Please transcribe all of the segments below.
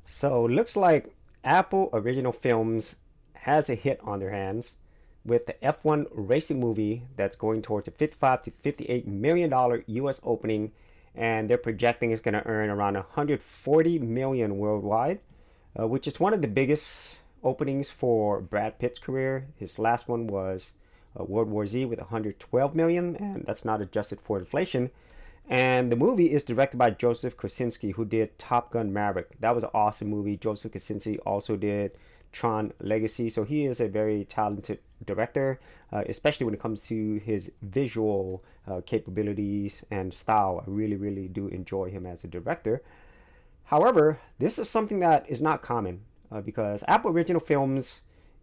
So looks like Apple Original Films has a hit on their hands with the F1 racing movie that's going towards a 55 to 58 million dollar US opening, and they're projecting it's going to earn around 140 million worldwide, which is one of the biggest openings for Brad Pitt's career. His last one was World War Z with 112 million, and that's not adjusted for inflation. And the movie is directed by Joseph Kosinski, who did Top Gun Maverick. That was an awesome movie. Joseph Kosinski also did Tron Legacy. So he is a very talented director, especially when it comes to his visual capabilities and style. I really, really do enjoy him as a director. However, this is something that is not common because Apple Original Films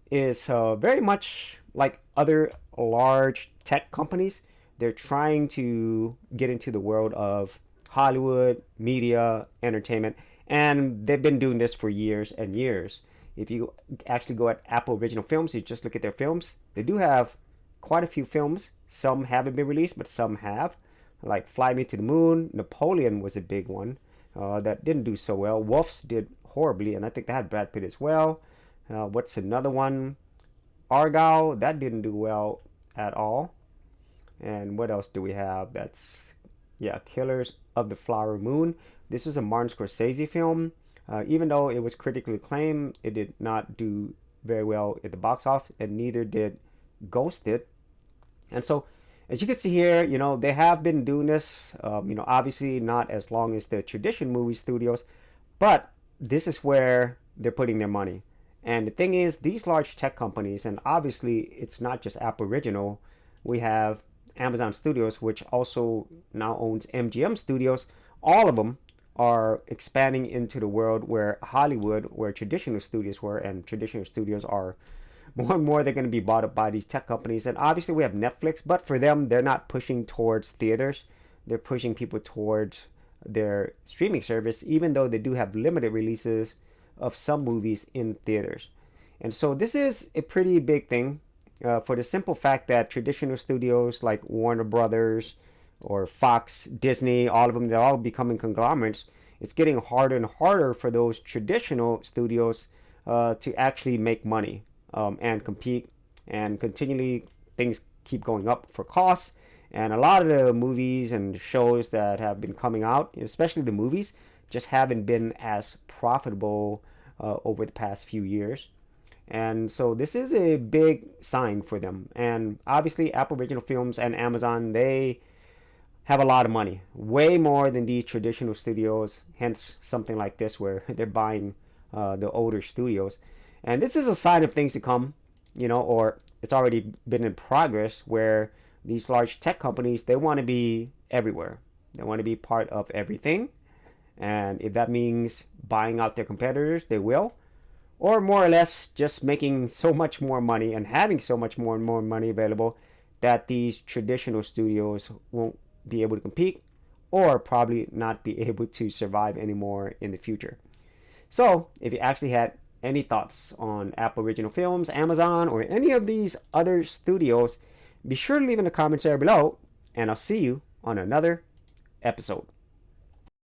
is very much like other large tech companies. They're trying to get into the world of Hollywood, media, entertainment, and they've been doing this for years and years. If you actually go at Apple Original Films, you just look at their films, they do have quite a few films. Some haven't been released, but some have. Like Fly Me to the Moon, Napoleon was a big one that didn't do so well. Wolves did horribly, and I think they had Brad Pitt as well. What's another one? Argyle, that didn't do well at all. And what else do we have? That's, yeah, Killers of the Flower Moon. This was a Martin Scorsese film. Even though it was critically acclaimed, it did not do very well at the box office, and neither did Ghosted. And so, as you can see here, they have been doing this, obviously not as long as the traditional movie studios, but this is where they're putting their money. And the thing is, these large tech companies, and obviously it's not just Apple Original, we have Amazon Studios, which also now owns MGM Studios. All of them are expanding into the world where Hollywood, where traditional studios were, and traditional studios are more and more, they're going to be bought up by these tech companies. And obviously we have Netflix, but for them, they're not pushing towards theaters. They're pushing people towards their streaming service, even though they do have limited releases of some movies in theaters. And so this is a pretty big thing for the simple fact that traditional studios like Warner Brothers or Fox, Disney, all of them, they're all becoming conglomerates. It's getting harder and harder for those traditional studios to actually make money and compete, and continually things keep going up for costs. And a lot of the movies and shows that have been coming out, especially the movies, just haven't been as profitable over the past few years. And so this is a big sign for them. And obviously Apple Original Films and Amazon, they have a lot of money, way more than these traditional studios, hence something like this where they're buying the older studios. And this is a sign of things to come, or it's already been in progress, where these large tech companies, they want to be everywhere. They want to be part of everything. And if that means buying out their competitors, they will. Or more or less just making so much more money and having so much more and more money available that these traditional studios won't be able to compete, or probably not be able to survive anymore in the future. So if you actually had any thoughts on Apple Original Films, Amazon, or any of these other studios, be sure to leave in the comments area below, and I'll see you on another episode.